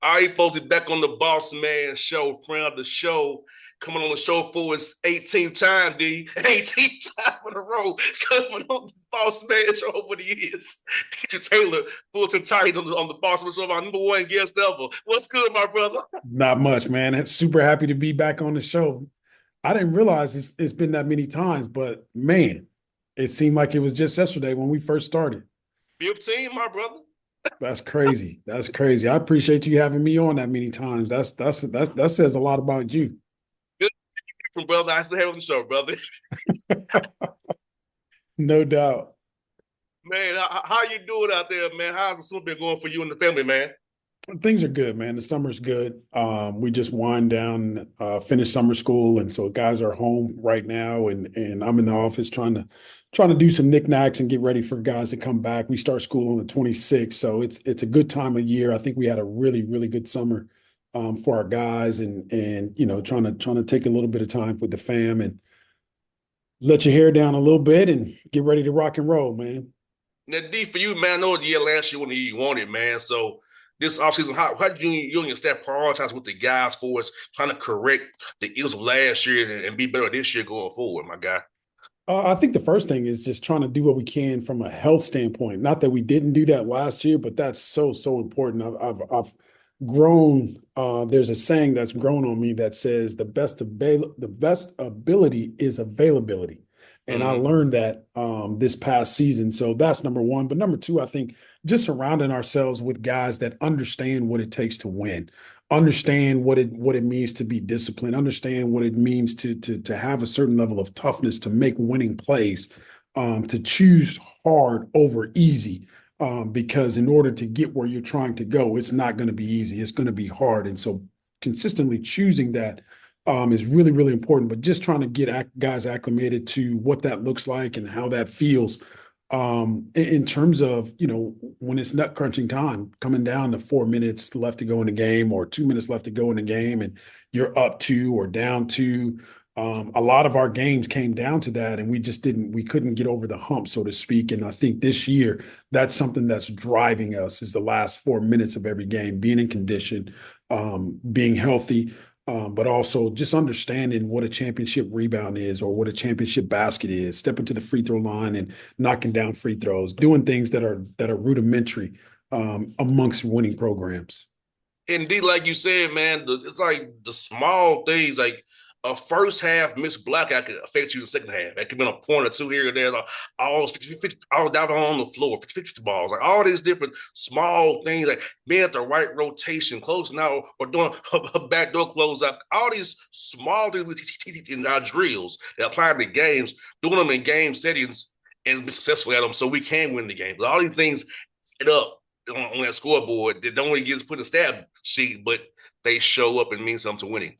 I posted back on the Bossman show, friend of the show, coming on the show for his 18th time, D. 18th time in a row, coming on the Bossman show over the years. Teacher Taylor, Fullerton tight on the Bossman show, my number one guest ever. What's good, my brother? Not much, man. Super happy to be back on the show. I didn't realize it's been that many times, but man, it seemed like it was just yesterday when we first started. 15, my brother. That's crazy. That's crazy. I appreciate you having me on that many times. That says a lot about you. Good, brother. I still have on the show, brother. No doubt. Man, how you doing out there, man? How's the summer been going for you and the family, man? Things are good, man. The summer's good. We just wind down, finished summer school, and so guys are home right now, and I'm in the office trying to do some knickknacks and get ready for guys to come back. We start school on the 26th, so it's a good time of year. I think we had a really good summer for our guys, and trying to take a little bit of time with the fam and let your hair down a little bit and get ready to rock and roll, man. Now, D, for you, man, I know the year last year when you wanted, man. So this offseason, how did you and your staff prioritize with the guys for us trying to correct the ills of last year and be better this year going forward, my guy? I think the first thing is just trying to do what we can from a health standpoint. Not that we didn't do that last year, but that's so important. I've grown. There's a saying that's grown on me that says the best ability is availability, and I Mm-hmm. learned that this past season. So that's number one. But number two, I think just surrounding ourselves with guys that understand what it takes to win, understand what it means to be disciplined, understand what it means to have a certain level of toughness to make winning plays, to choose hard over easy. Because in order to get where you're trying to go, it's not going to be easy. It's going to be hard. And so consistently choosing that is really important. But just trying to get guys acclimated to what that looks like and how that feels in terms of, when it's nut crunching time, coming down to 4 minutes left to go in the game or 2 minutes left to go in the game, and you're up two or down two. A lot of our games came down to that, and we couldn't get over the hump, so to speak. And I think this year, that's something that's driving us is the last 4 minutes of every game, being in condition, being healthy, but also just understanding what a championship rebound is or what a championship basket is, stepping to the free throw line and knocking down free throws, doing things that are rudimentary amongst winning programs. And D, like you said, man, it's like the small things, like a first half missed blackout could affect you in the second half. It could be a point or two here or there, like all 50, all down on the floor, 50 balls, like all these different small things, like being at the right rotation, closing out, or doing a backdoor closeout. All these small things we teach in our drills that apply to the games, doing them in game settings and be successful at them so we can win the game. But all these things add up on that scoreboard that don't really get put in a stab sheet, but they show up and mean something to winning.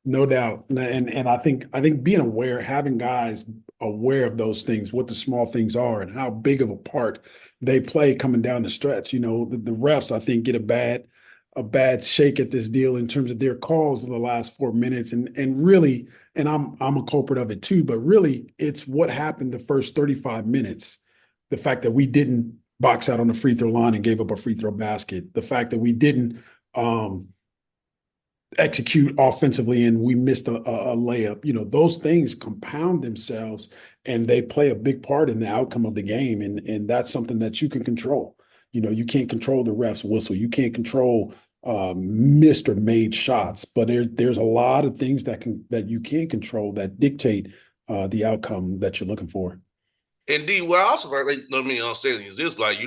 No doubt. And I think being aware, having guys aware of those things, what the small things are and how big of a part they play coming down the stretch. The refs, I think, get a bad shake at this deal in terms of their calls in the last 4 minutes. And really, and I'm a culprit of it too, but really it's what happened the first 35 minutes. The fact that we didn't box out on the free throw line and gave up a free throw basket, the fact that we didn't execute offensively and we missed a layup. Those things compound themselves and they play a big part in the outcome of the game. And that's something that you can control. You can't control the ref's whistle. You can't control missed or made shots, but there's a lot of things that you can control that dictate the outcome that you're looking for. Indeed, well, I also let me say is this like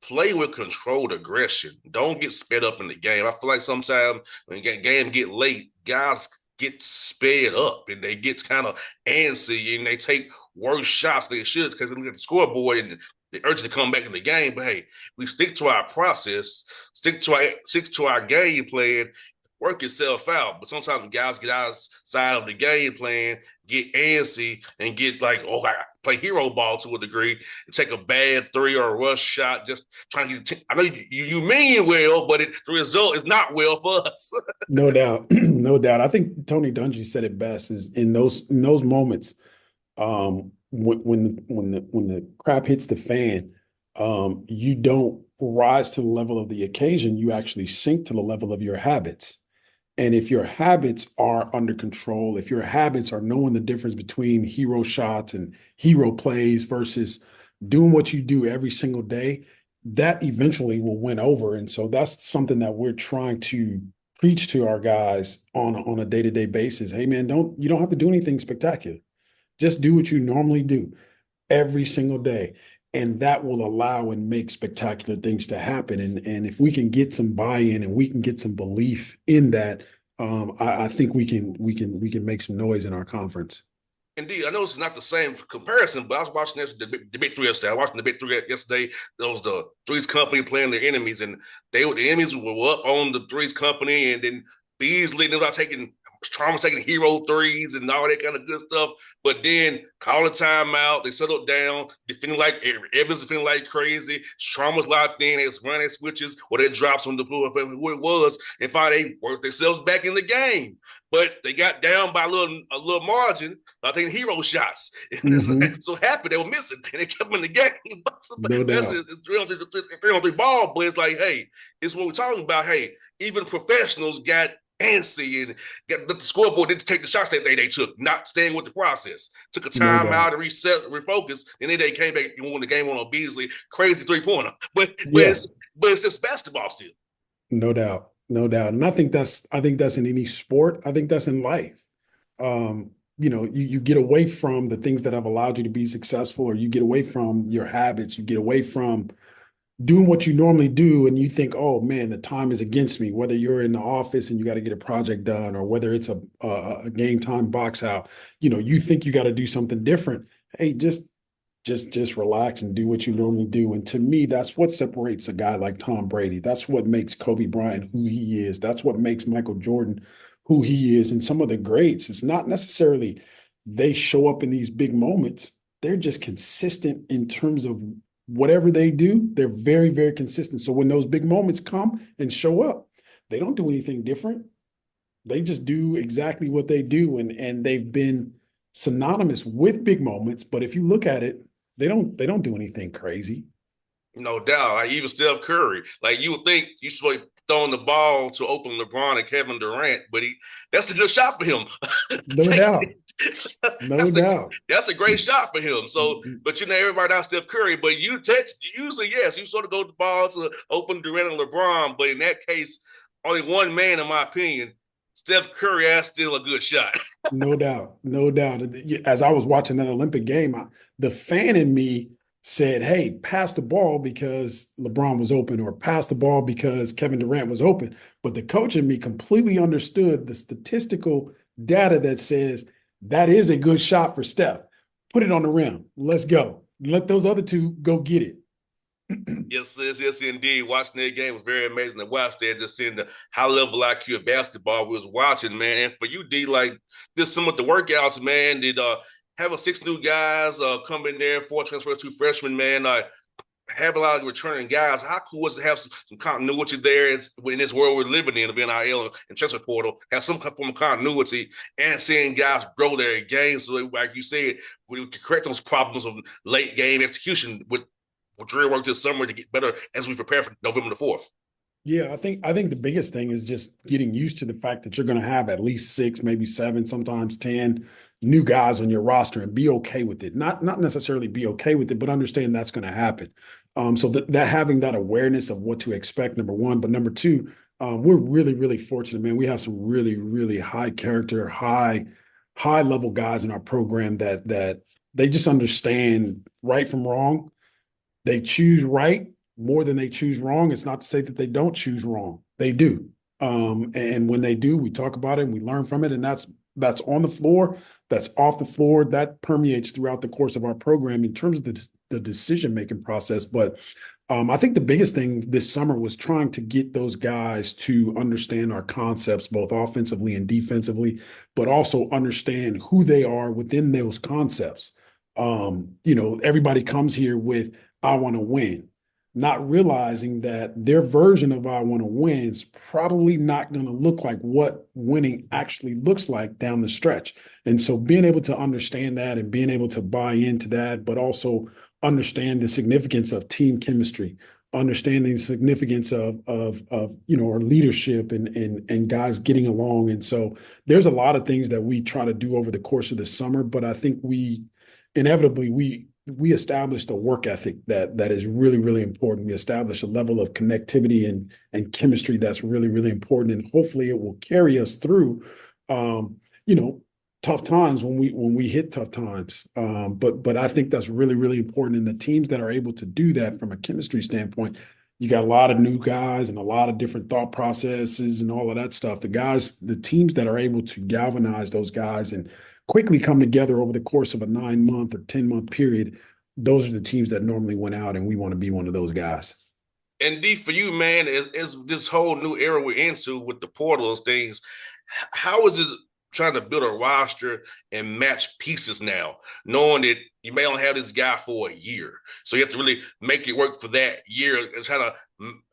play with controlled aggression. Don't get sped up in the game. I feel like sometimes when game get late, guys get sped up and they get kind of antsy and they take worse shots than they should because they look at the scoreboard and the urge to come back in the game. But hey, we stick to our process, stick to our game plan, work itself out. But sometimes guys get outside of the game plan, get antsy, and get like, oh, I play hero ball to a degree, and take a bad three or a rush shot, just trying to get. I know you mean well, but the result is not well for us. No doubt, no doubt. I think Tony Dungy said it best: is in those moments, when the crap hits the fan, You don't rise to the level of the occasion, you actually sink to the level of your habits. And if your habits are under control, if your habits are knowing the difference between hero shots and hero plays versus doing what you do every single day, that eventually will win over. And so that's something that we're trying to preach to our guys on a day-to-day basis. Hey man, you don't have to do anything spectacular. Just do what you normally do every single day. And that will allow and make spectacular things to happen. And if we can get some buy-in and we can get some belief in that, I think we can make some noise in our conference. Indeed, I know it's not the same comparison, but I was watching this debate three yesterday. I was watching debate three yesterday. There was the Threes Company playing their enemies, and the enemies were up on the Threes Company, and then Beasley, they were taking Trauma taking hero threes and all that kind of good stuff. But then call a timeout, they settled down, defending like Evans defending like crazy. Trauma's locked in, they was running their switches or they drops on the floor, who it was, and finally they worked themselves back in the game. But they got down by a little margin by taking hero shots. Mhm. So happy they were missing and they kept them in the game. No That's doubt. it's 3 on 3 ball, but it's like, hey, it's what we're talking about. Hey, even professionals got antsy and got the scoreboard didn't take the shots that they took, not staying with the process. Took a No time out doubt. to reset, refocus, and then they came back and won the game on a Beasley crazy 3-pointer. But but Yeah, it's but it's just basketball still. no doubt. No doubt. And I think that's in any sport. I think that's in life. You get away from the things that have allowed you to be successful, or you get away from your habits, you get away from doing what you normally do, and you think, oh man, the time is against me, whether you're in the office and you got to get a project done, or whether it's a game time box out, you think you got to do something different. Hey, just relax and do what you normally do. And to me, that's what separates a guy like Tom Brady. That's what makes Kobe Bryant who he is. That's what makes Michael Jordan who he is. And some of the greats, it's not necessarily they show up in these big moments. They're just consistent in terms of whatever they do. They're very, very consistent. So when those big moments come and show up, they don't do anything different. They just do exactly what they do, and they've been synonymous with big moments. But if you look at it, they don't do anything crazy. No doubt. Like even Steph Curry. Like you would think you should be throwing the ball to open LeBron and Kevin Durant, but that's a good shot for him. No doubt. No that's a doubt. that's a great shot for him. So, but everybody now Steph Curry, but you text usually yes, you sort of go the ball to open Durant and LeBron, but in that case, only one man, in my opinion, Steph Curry has still a good shot. No doubt. No doubt. As I was watching that Olympic game, the fan in me said, hey, pass the ball because LeBron was open, or pass the ball because Kevin Durant was open. But the coach in me completely understood the statistical data that says that is a good shot for Steph. Put it on the rim. Let's go. Let those other two go get it. Yes, indeed. Watching that game was very amazing to watch that. Just seeing the high level IQ of basketball we was watching, man. And for you, D, like just some of the workouts, man. Did having 6 new guys come in there, 4 transfers, 2 freshmen, man. Have a lot of returning guys. How cool was it to have some continuity there in this world we're living in of NIL and transfer portal? Have some form of continuity and seeing guys grow their game. So, like you said, we can correct those problems of late game execution with drill work this summer to get better as we prepare for November the 4th. Yeah, I think the biggest thing is just getting used to the fact that you're going to have at least six, maybe seven, sometimes 10 new guys on your roster, and be okay with it. Not necessarily be okay with it, but understand that's going to happen. So that having that awareness of what to expect, number one, but number two, we're really, really fortunate, man. We have some really, really high character, high level guys in our program that they just understand right from wrong. They choose right more than they choose wrong. It's not to say that they don't choose wrong. They do. And when they do, we talk about it and we learn from it. And that's on the floor, that's off the floor, that permeates throughout the course of our program in terms of the decision-making process. But I think the biggest thing this summer was trying to get those guys to understand our concepts, both offensively and defensively, but also understand who they are within those concepts. Everybody comes here with I want to win, not realizing that their version of I want to win is probably not going to look like what winning actually looks like down the stretch. And so being able to understand that and being able to buy into that, but also understand the significance of team chemistry, understanding the significance of our leadership and guys getting along. And so there's a lot of things that we try to do over the course of the summer, but I think we inevitably we established a work ethic that is really, really important. We established a level of connectivity and chemistry that's really, really important. And hopefully it will carry us through you know, tough times when we hit tough times. But I think that's really, really important. And the teams that are able to do that from a chemistry standpoint, you got a lot of new guys and a lot of different thought processes and all of that stuff. The teams that are able to galvanize those guys and quickly come together over the course of a 9 month or 10 month period, those are the teams that normally win out, and we want to be one of those guys. And D, for you, man, is this whole new era we're into with the portal and things, how is it trying to build a roster and match pieces now, knowing that you may only have this guy for a year? So you have to really make it work for that year and try to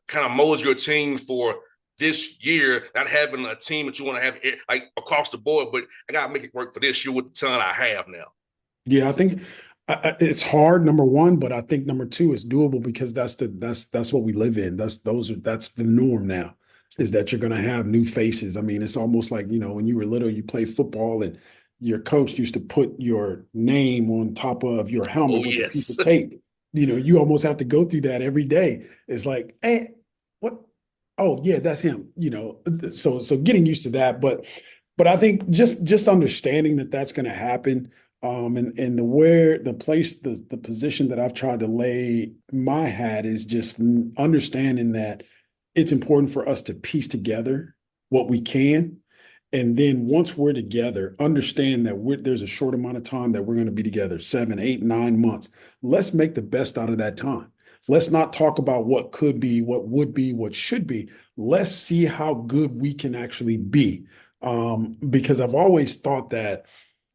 kind of mold your team for this year, not having a team that you want to have like across the board, but I got to make it work for this year with the talent I have now. Yeah, I think it's hard, number one, but I think number two is doable because that's what we live in. That's the norm now, is that you're going to have new faces. I mean, it's almost like, when you were little, you played football and your coach used to put your name on top of your helmet Oh, with a piece yes. of tape. You almost have to go through that every day. It's like, hey, what? Oh, yeah, that's him. So getting used to that, but I think just understanding that that's going to happen. And the position that I've tried to lay my hat is just understanding that it's important for us to piece together what we can. And then once we're together, understand that there's a short amount of time that we're going to be together, 7, 8, 9 months. Let's make the best out of that time. Let's not talk about what could be, what would be, what should be. Let's see how good we can actually be. Because I've always thought that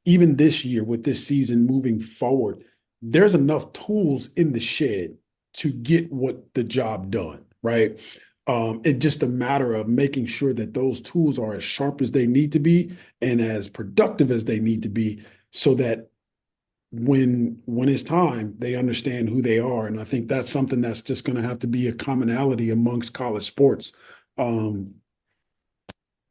even this year with this season moving forward, there's enough tools in the shed to get what the job done, right? It's just a matter of making sure that those tools are as sharp as they need to be and as productive as they need to be, so that when it's time, they understand who they are. And I think that's something that's just going to have to be a commonality amongst college sports. Um,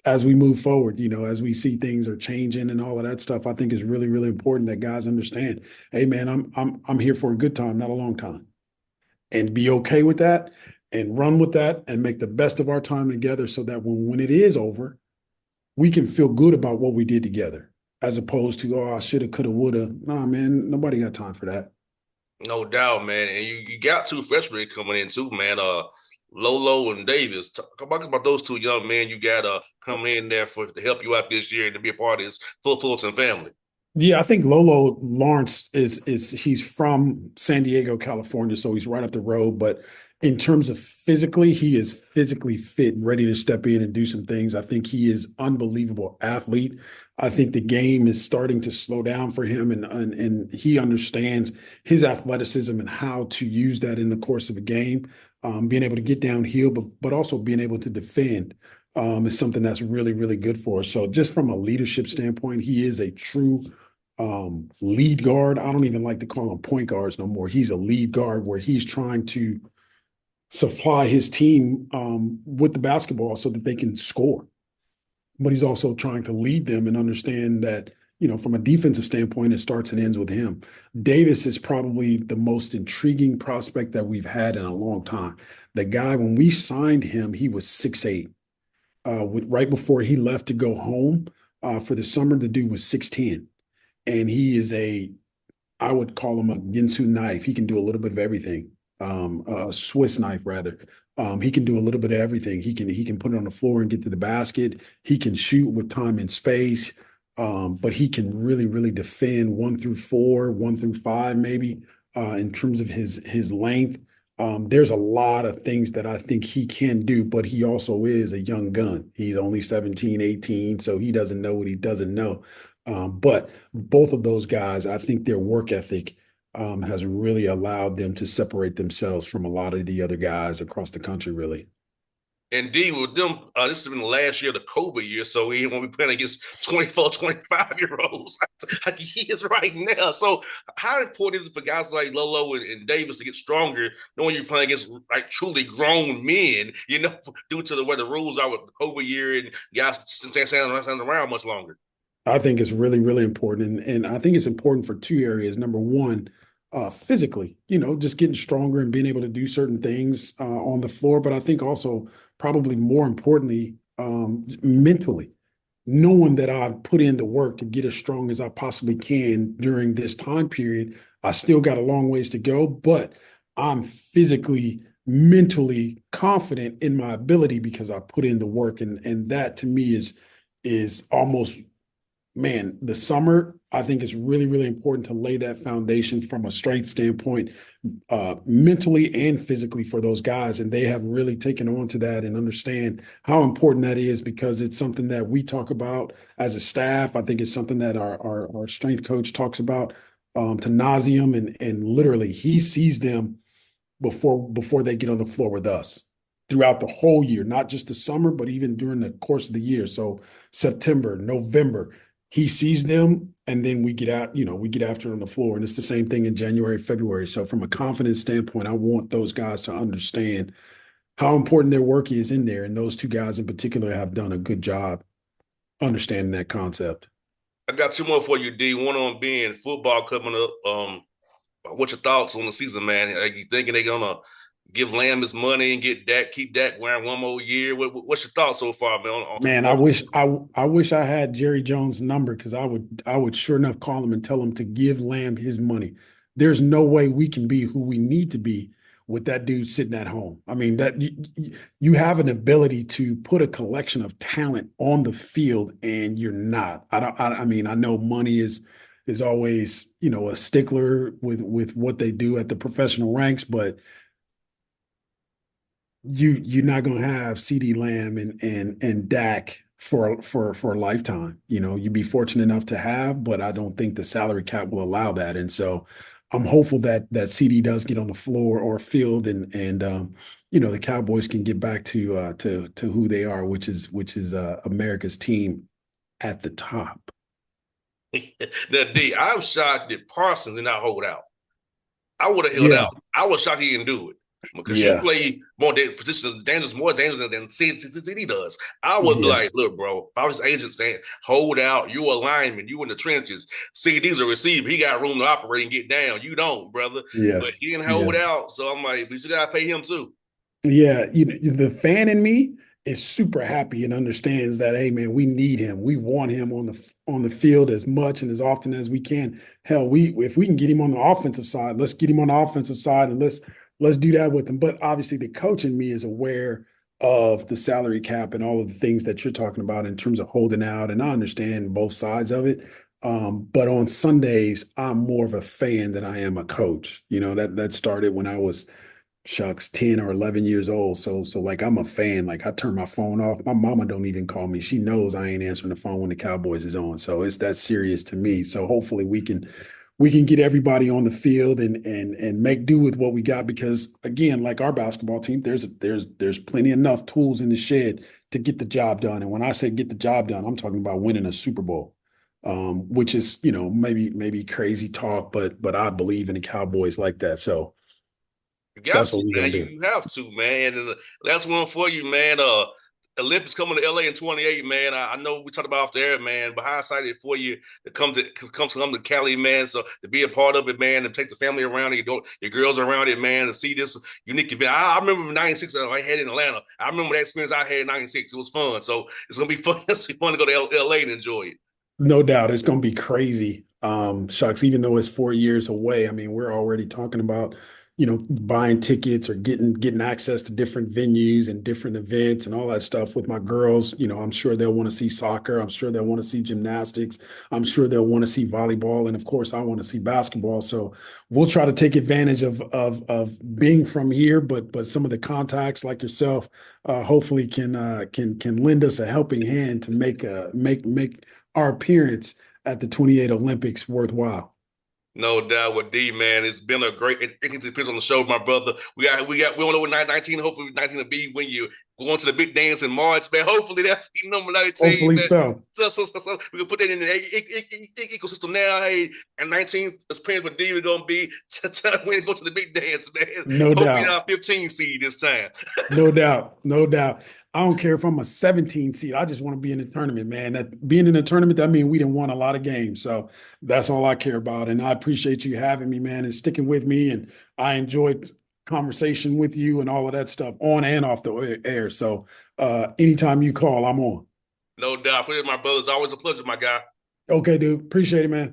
as we move forward, as we see things are changing and all of that stuff, I think it's really, really important that guys understand, hey man, I'm here for a good time, not a long time. And be okay with that and run with that and make the best of our time together, so that when it is over, we can feel good about what we did together, as opposed to, oh, I shoulda, coulda, woulda. Nah, man, nobody got time for that. No doubt, man. And you got two freshmen coming in too, man. Lolo and Davis. Talk about those two young men you got coming in there to help you out this year and to be a part of this Fullerton family. Yeah, I think Lolo Lawrence is he's from San Diego, California, so he's right up the road. But in terms of physically, he is physically fit and ready to step in and do some things. I think he is unbelievable athlete. I think the game is starting to slow down for him, and he understands his athleticism and how to use that in the course of a game. Being able to get downhill, but also being able to defend is something that's really, really good for us. So just from a leadership standpoint, he is a true lead guard. I don't even like to call him point guards no more. He's a lead guard where he's trying to supply his team with the basketball so that they can score. But he's also trying to lead them and understand that, from a defensive standpoint, it starts and ends with him. Davis is probably the most intriguing prospect that we've had in a long time. The guy, when we signed him, he was 6'8". Right before he left to go home for the summer, the dude was 6'10". And he is I would call him a Ginsu knife. He can do a little bit of everything. A Swiss knife rather. He can do a little bit of everything. He can put it on the floor and get to the basket. He can shoot with time and space. But he can really, really defend 1 through 4, 1 through 5, maybe, in terms of his length. There's a lot of things that I think he can do, but he also is a young gun. He's only 17, 18, so he doesn't know what he doesn't know. But both of those guys, I think their work ethic has really allowed them to separate themselves from a lot of the other guys across the country, really. And D, with them, this has been the last year of the COVID year, so he won't be playing against 24, 25-year-olds like he is right now. So how important is it for guys like Lolo and Davis to get stronger, knowing you're playing against like truly grown men, due to the way the rules are with the COVID year and guys standing around much longer? I think it's really, really important. And I think it's important for two areas. Number one, physically, just getting stronger and being able to do certain things on the floor. But I think also, probably more importantly, mentally, knowing that I've put in the work to get as strong as I possibly can during this time period. I still got a long ways to go, but I'm physically, mentally confident in my ability because I put in the work. And that to me is almost, man, the summer, I think it's really, really important to lay that foundation from a strength standpoint, mentally and physically for those guys. And they have really taken on to that and understand how important that is because it's something that we talk about as a staff. I think it's something that our strength coach talks about to nauseum, and literally he sees them before they get on the floor with us throughout the whole year, not just the summer, but even during the course of the year. So September, November, he sees them and then we get out, we get after on the floor. And it's the same thing in January, February. So from a confidence standpoint, I want those guys to understand how important their work is in there. And those two guys in particular have done a good job understanding that concept. I got two more for you, D. One on being football coming up. What's your thoughts on the season, man? Are you thinking they're gonna give Lamb his money and get Dak, keep Dak wearing one more year? What's your thoughts so far, man? Man, I wish I had Jerry Jones' number because I would sure enough call him and tell him to give Lamb his money. There's no way we can be who we need to be with that dude sitting at home. I mean, that you have an ability to put a collection of talent on the field and you're not. I mean, I know money is always, a stickler with what they do at the professional ranks, but you're not going to have CD Lamb and Dak for a lifetime. You'd be fortunate enough to have, but I don't think the salary cap will allow that. And so I'm hopeful that CD does get on the floor or field, and the Cowboys can get back to who they are, which is America's team at the top. Now, D, I'm shocked that Parsons did not hold out. I would have held Yeah, out. I was shocked he didn't do it because she yeah, played positions dangerous, more dangerous than CD does. I would be yeah, like, look, bro, if I was agent saying, hold out, you a lineman, you in the trenches. CD's a receiver. He got room to operate and get down. You don't, brother. yeah, But he didn't hold yeah. out. So I'm like, we still got to pay him too. Yeah, the fan in me is super happy and understands that, hey man, we need him. We want him on the field as much and as often as we can. Hell, if we can get him on the offensive side, let's get him on the offensive side and let's do that with him. But obviously the coach in me is aware of the salary cap and all of the things that you're talking about in terms of holding out, and I understand both sides of it. But on Sundays, I'm more of a fan than I am a coach. That started when I was shucks 10 or 11 years old. So like I'm a fan. Like I turn my phone off. My mama don't even call me. She knows I ain't answering the phone when the Cowboys is on. So it's that serious to me. So hopefully we can get everybody on the field and make do with what we got, because again, like our basketball team, there's plenty enough tools in the shed to get the job done. And when I say get the job done, I'm talking about winning a Super Bowl. Which is, maybe crazy talk, but I believe in the Cowboys like that. So You got that's to, what we're man. gonna You, do. you have to, man. And the last one for you, man. Olympics coming to LA in 28, man. I know we talked about off the air, man, but how excited for you to come to Cali, man. So to be a part of it, man, and take the family around and your girls around it, man, to see this unique event. I remember '96 I had in Atlanta. I remember that experience I had in '96. It was fun. So it's gonna be fun. It's fun to go to LA and enjoy it. No doubt, it's going to be crazy. Shucks, even though it's 4 years away, I mean, we're already talking about, buying tickets or getting access to different venues and different events and all that stuff with my girls. I'm sure they'll want to see soccer. I'm sure they'll want to see gymnastics. I'm sure they'll want to see volleyball, and of course, I want to see basketball. So we'll try to take advantage of being from here, but some of the contacts like yourself, hopefully can lend us a helping hand to make our appearance at the 28 Olympics worthwhile. No doubt with D, man. It's been a great. It depends on the show, my brother. We don't know what 19. Hopefully, 19 to be when you going to the big dance in March, man. Hopefully that's number 19, Hopefully man. so. So we can put that in the ecosystem now. Hey, and 19th is playing for D. We're gonna be when go to the big dance, man. No Hopefully doubt. not 15 seed this time. No doubt. No doubt. I don't care if I'm a 17 seed. I just want to be in the tournament, man. That being in the tournament, that means we didn't won a lot of games. So that's all I care about. And I appreciate you having me, man, and sticking with me. And I enjoyed conversation with you and all of that stuff on and off the air. So anytime you call, I'm on. No doubt. Put it, my brother. It's always a pleasure, my guy. Okay, dude. Appreciate it, man.